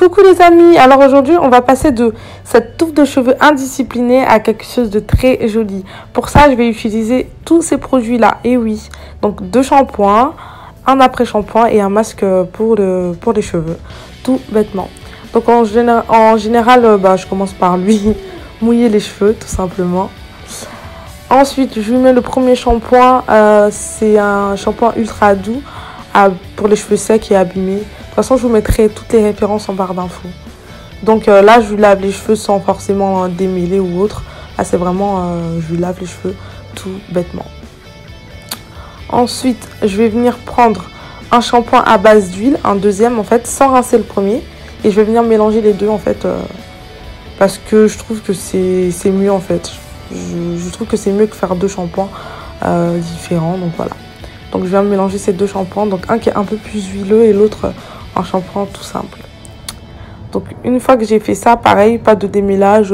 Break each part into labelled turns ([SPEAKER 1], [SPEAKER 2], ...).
[SPEAKER 1] Coucou les amis, alors aujourd'hui on va passer de cette touffe de cheveux indisciplinée à quelque chose de très joli. Pour ça je vais utiliser tous ces produits là, et oui, donc 2 shampoings, un après-shampoing et un masque pour les cheveux, tout bêtement. Donc en général je commence par lui mouiller les cheveux tout simplement. Ensuite je lui mets le premier shampoing, c'est un shampoing ultra doux pour les cheveux secs et abîmés. De toute façon, je vous mettrai toutes les références en barre d'infos. Donc là, je lui lave les cheveux sans forcément démêler ou autre. Là, c'est vraiment, je lui lave les cheveux tout bêtement. Ensuite, je vais venir prendre un shampoing à base d'huile, un deuxième en fait, sans rincer le premier. Et je vais venir mélanger les deux en fait, parce que je trouve que c'est mieux en fait. Je trouve que c'est mieux que faire 2 shampoings différents, donc voilà. Donc je viens mélanger ces 2 shampoings, donc un qui est un peu plus huileux et l'autre un shampoing tout simple. Donc une fois que j'ai fait ça, pareil, pas de démêlage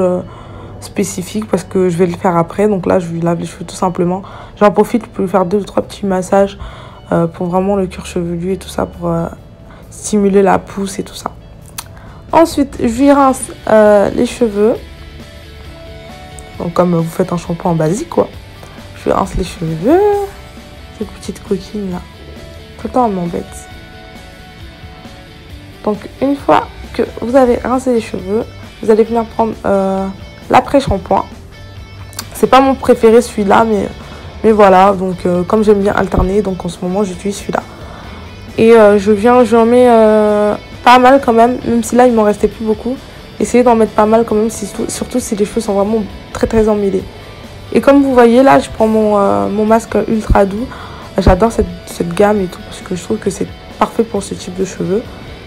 [SPEAKER 1] spécifique parce que je vais le faire après. Donc là je lui lave les cheveux tout simplement. J'en profite pour lui faire 2 ou 3 petits massages pour vraiment le cuir chevelu et tout ça, pour stimuler la pousse et tout ça. Ensuite je lui rince les cheveux. Donc comme vous faites un shampoing basique quoi. Je lui rince les cheveux. Cette petite coquine là. Tout le temps elle m'embête. Donc une fois que vous avez rincé les cheveux, vous allez venir prendre l'après-shampoing. C'est pas mon préféré celui-là, mais voilà. Donc comme j'aime bien alterner, donc en ce moment j'utilise celui-là. Et j'en mets pas mal quand même si là il m'en restait plus beaucoup. Essayez d'en mettre pas mal quand même, surtout si les cheveux sont vraiment très très emmêlés. Et comme vous voyez là, je prends mon masque ultra doux. J'adore cette gamme et tout parce que je trouve que c'est parfait pour ce type de cheveux.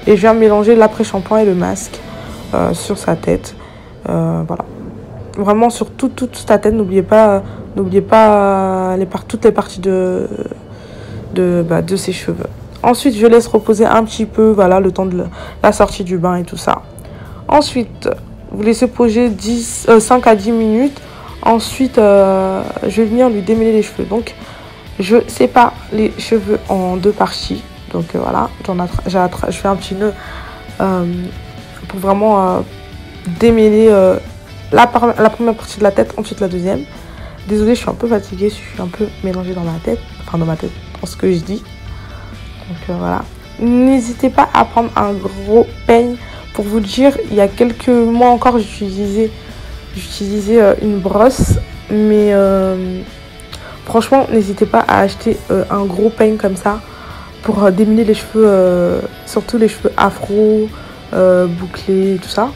[SPEAKER 1] Et je viens mélanger l'après-shampoing et le masque sur sa tête. Voilà. Vraiment sur toute sa tête. N'oubliez pas toutes les parties de ses cheveux. Ensuite, je laisse reposer un petit peu, voilà, le temps de la sortie du bain et tout ça. Ensuite, vous laissez poser 5 à 10 minutes. Ensuite, je vais venir lui démêler les cheveux. Donc, je sépare les cheveux en 2 parties. Donc voilà, je fais un petit nœud pour vraiment démêler la première partie de la tête, ensuite la deuxième. Désolée, je suis un peu fatiguée, je suis un peu mélangée dans ma tête, dans ce que je dis. Donc voilà. N'hésitez pas à prendre un gros peigne. Pour vous dire, il y a quelques mois encore, j'utilisais une brosse, mais franchement, n'hésitez pas à acheter un gros peigne comme ça pour démêler les cheveux, surtout les cheveux afro, bouclés, tout ça.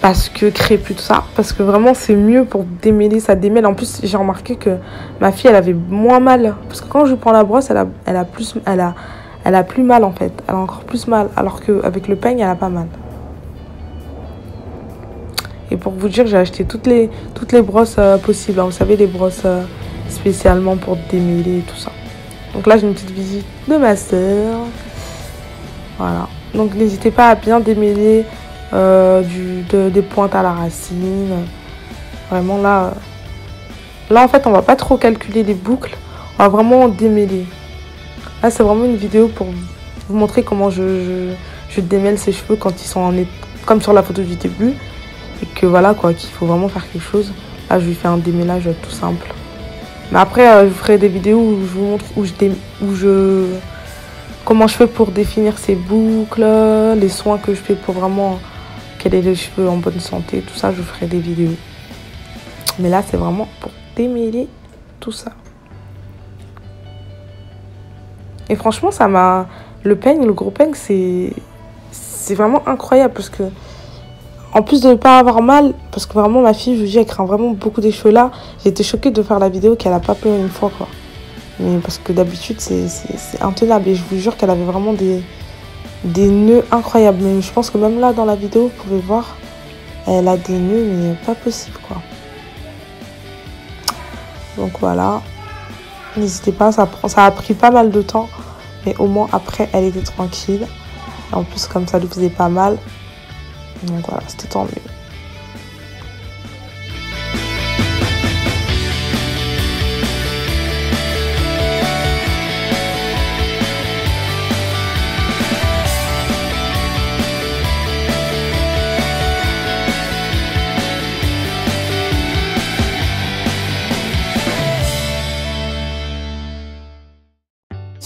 [SPEAKER 1] Parce que crépus, tout ça. Parce que vraiment, c'est mieux pour démêler, ça démêle. En plus, j'ai remarqué que ma fille, elle avait moins mal. Parce que quand je prends la brosse, elle a plus mal en fait. Elle a encore plus mal. Alors qu'avec le peigne, elle a pas mal. Et pour vous dire, j'ai acheté toutes les brosses possibles. Hein. Vous savez, les brosses spécialement pour démêler et tout ça. Donc là, j'ai une petite visite de ma soeur. Voilà. Donc n'hésitez pas à bien démêler des pointes à la racine. Vraiment là, en fait, on va pas trop calculer les boucles. On va vraiment démêler. Là, c'est vraiment une vidéo pour vous montrer comment je démêle ses cheveux quand ils sont comme sur la photo du début. Et que voilà quoi, qu'il faut vraiment faire quelque chose. Là, je lui fais un démêlage tout simple. Mais après, je vous ferai des vidéos où je vous montre comment je fais pour définir ces boucles, les soins que je fais pour vraiment qu'elle ait les cheveux en bonne santé, tout ça, je vous ferai des vidéos. Mais là, c'est vraiment pour démêler tout ça. Et franchement, le gros peigne, c'est vraiment incroyable parce que en plus de ne pas avoir mal, parce que vraiment ma fille, je vous dis, elle craint vraiment beaucoup des cheveux là. J'ai été choquée de faire la vidéo qu'elle a pas pleuré une fois quoi. Mais parce que d'habitude c'est intenable et je vous jure qu'elle avait vraiment des nœuds incroyables. Mais je pense que même là dans la vidéo, vous pouvez voir, elle a des nœuds mais pas possible quoi. Donc voilà, n'hésitez pas, ça a pris pas mal de temps. Mais au moins après elle était tranquille. Et en plus comme ça lui faisait pas mal. Donc voilà, c'était tant mieux.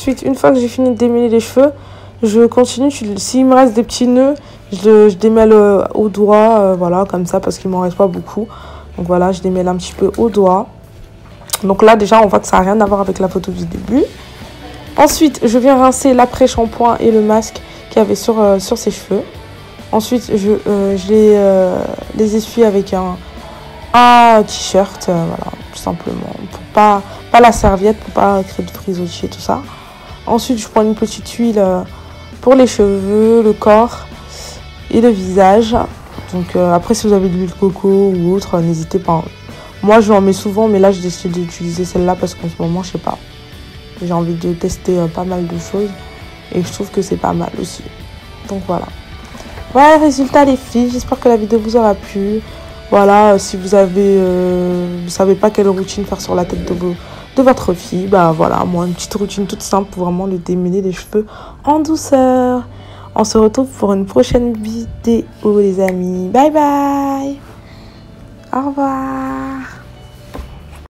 [SPEAKER 1] Ensuite, une fois que j'ai fini de démêler les cheveux, je continue. S'il me reste des petits nœuds, je démêle au doigt, voilà, comme ça, parce qu'il m'en reste pas beaucoup. Donc voilà, je démêle un petit peu au doigt. Donc là, déjà, on voit que ça n'a rien à voir avec la photo du début. Ensuite, je viens rincer l'après-shampoing et le masque qu'il y avait sur ses cheveux. Ensuite, je les essuie avec un t-shirt, voilà, tout simplement. Pour pas la serviette, pour pas créer de frisottis et tout ça. Ensuite, je prends une petite huile pour les cheveux, le corps et le visage. Donc après, si vous avez de l'huile coco ou autre, n'hésitez pas. Moi, je l'en mets souvent, mais là, j'ai décidé d'utiliser celle-là parce qu'en ce moment, je sais pas. J'ai envie de tester pas mal de choses et je trouve que c'est pas mal aussi. Donc voilà. Voilà le résultat les filles, j'espère que la vidéo vous aura plu. Voilà, si vous savez pas quelle routine faire sur la tête de votre fille, bah voilà, moi une petite routine toute simple pour vraiment le démêler les cheveux en douceur. On se retrouve pour une prochaine vidéo les amis. Bye bye. Au revoir.